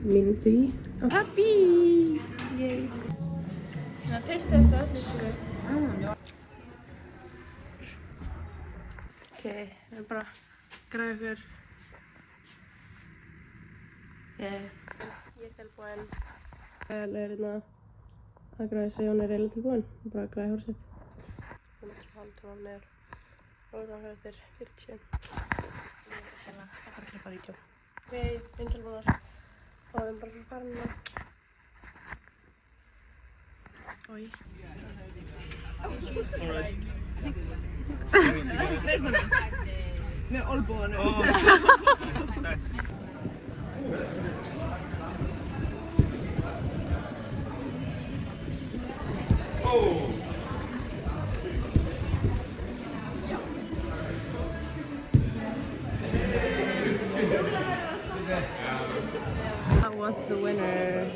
mínútu í. Happy! Yay! Svona testaðist það öllu ykkur. Ok, við erum bara að græða ykkur. Ég er tilbúin. Það er hérna að græða sig, hún er eiginlega tilbúin. Hún er bara að græða hár sitt. Hún er svo hálftíma með og það fyrir eftir 40. Ég er sérlega að fara að klippa vídeo. Við erum tilbúinar og við erum bara að fara núna. Oj. Med olbågarna. That was the winner.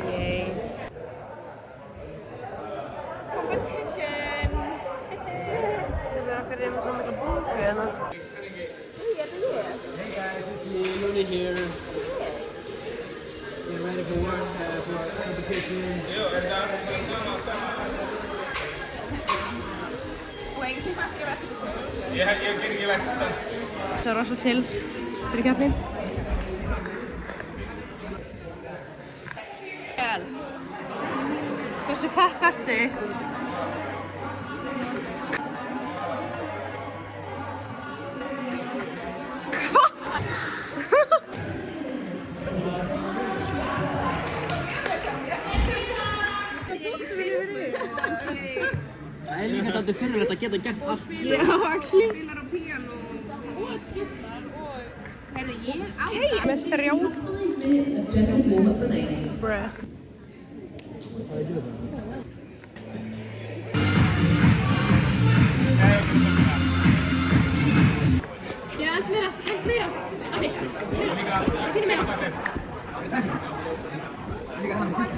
Yay. Competition. Hey guys, it's me, Luna here. Get ready for work, for competition. Ég ger ekki verkstæð. Það er rosa chill fyrir keppni. Hversu pakk ertu? Það er líka þetta fyrir þetta að geta gert allt. Já, actually. Spilar á píanó og tjúpar og... Heyrðu, ég á það. Með 3. Bruh. Já, hans meira. Assi, meira. Fyrir meira. Líka hann með tista.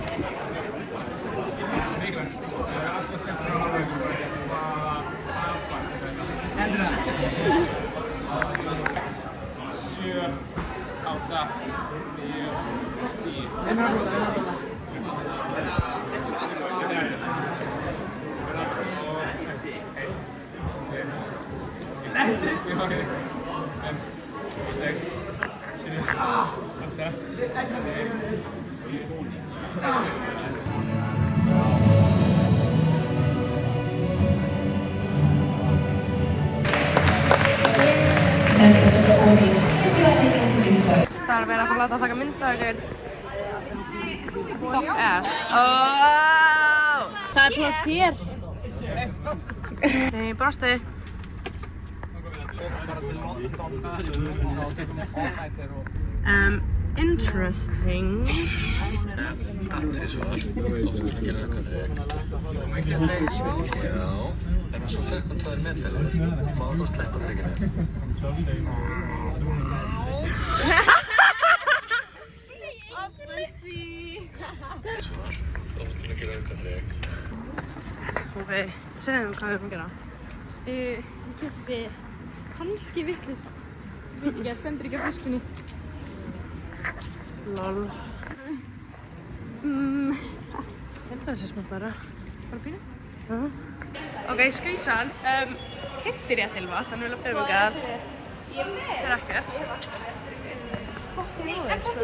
Hendra. 7, 8, 9, 10. Hendra bróða. Það er verið að fara að láta að taka mynd af ykkur. Fuck ass. Það er pláss hér. Nei, brosti. Interesting. En svo fekk hún tóðir meðfælir, má þú sleppa þrygginu. Svar, þá múttum við gera auka þrygg. Ok, segðum hvað við erum að gera. Ég keypti kannski vitlaust. Veit ekki, það stendur ekki á flöskunni. Lol. Ég held að það sé smá bara. Bara pínu? Ok, skausan. Keypti rétt Ylva, þannig við löpum hingað. Það er ekkert. Fucking óðið, sko.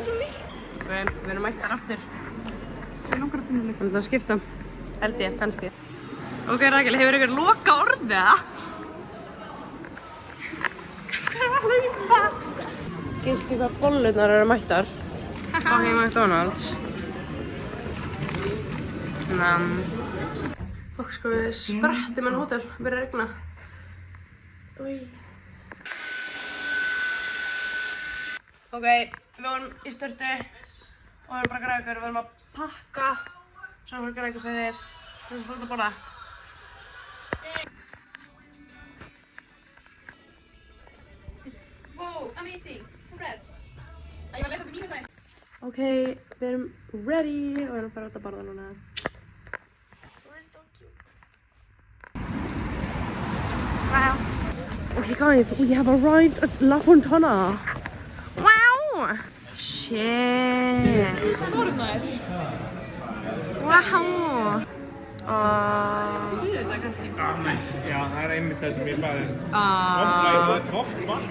Ok, við erum mættar aftur. Ég langar að finna líka. Þannig að skipta. Held ég, kannski. Ok, Rakel, hefur ykkur loka orðið það? Hvað er að hlaupa? Gíski hvað bollurnar eru mættar. Fucking McDonald's. Og sko við sprettum enn hótel, byrja að regna. Új. Ok, við vorum í sturtu og við erum bara að græða ykkur, við erum að pakka. Svo erum við að græða ykkur fyrir þess að fór út að borða. Wow, amazing. Congrats. Ég var að lesa upp í nýja sæn. Ok, við erum ready og við erum að fara út að borða núna. We're so cute. Wow. Okay guys, we have arrived at La Fontana. Wow! Shit. Norðnær. Wow. Næs, já, það er einmitt það sem ég baði. Vott vatn.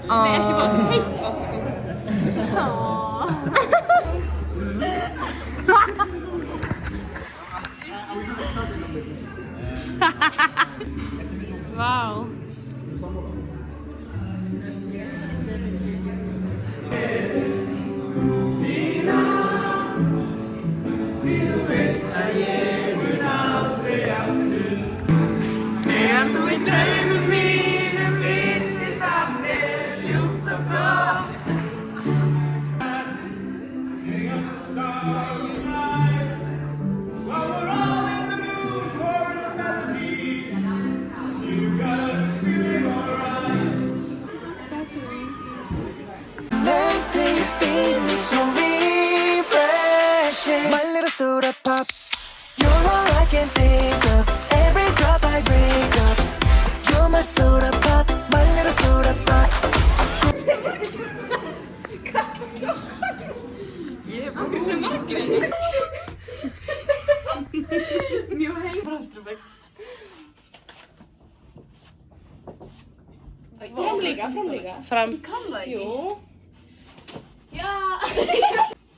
Nei, ekki vatn, heitt vatn sko. Vá. Þegar þú í draumum mínum virtist allt ljúft og gott. So refreshing. My little soda pop. You're all I can think of. Every drop I drink up. You're my soda pop. My little soda pop. Fram líka. Fram. Kann það ekki. Jú. Já.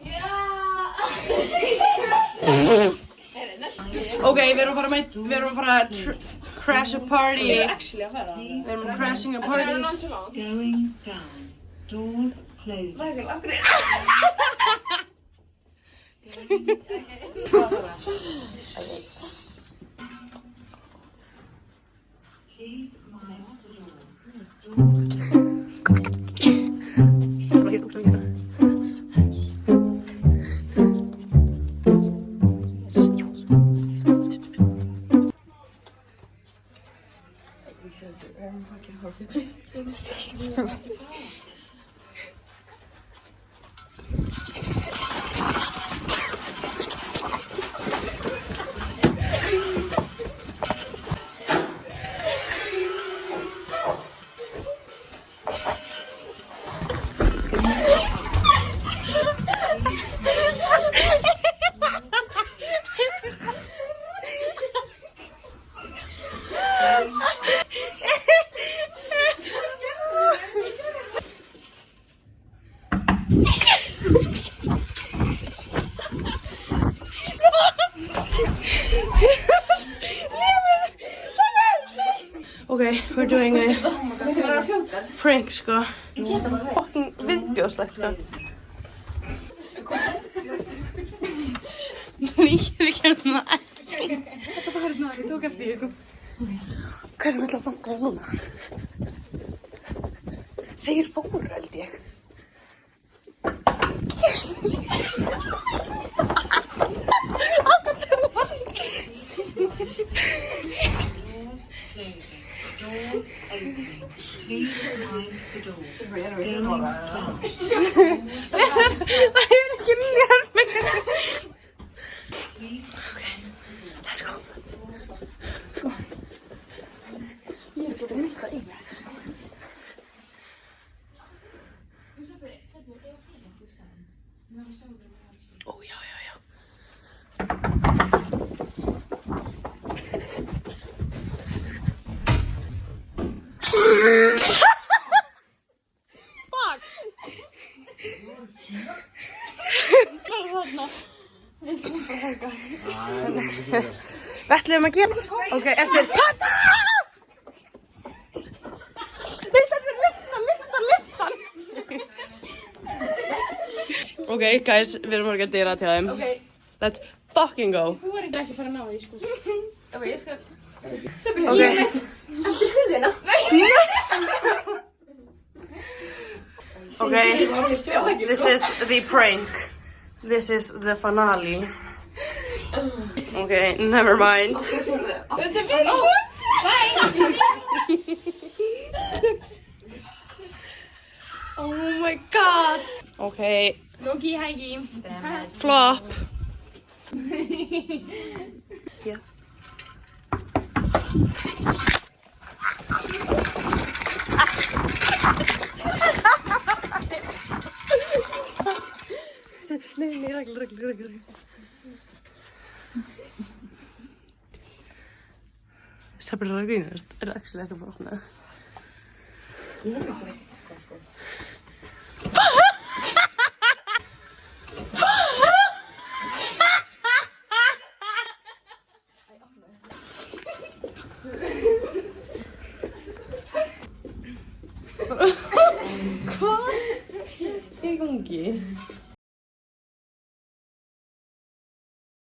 Já. Ok, við erum að fara að crash a party. Actually að fara. Við erum crashing a party. Going down. Doors closed. Rækul, af hverju? Keep my Okay, we're doing a prank, sko. Fucking viðbjóðslegt, sko. Við gerum það ekki. Þetta var hérna, ég tók eftir því, sko. Hverjum ætla að banka þér núna? Þeir fóru, held ég. doors open. Please mind the door. Going down. Það er ekki nýjar mig. Okay, let's go. Sko. Ég er vist að missa í mér. Ó, já. Fuck! Við ætlum að gera... Ok, eftir... Kata! Lyftan! Ok, guys, við erum að gera dýra til þeim. Ok. Let's fucking go. Þú er ekki að fara að ná því, sko. Ok, ég skal... Ok. Okay, this is the prank. This is the finale. Okay, never mind. Oh my god. Okay, Loki, hægi. flop. Yeah. Stelpur að grínast, er Axel ekki brotnað? Hvað er í gangi?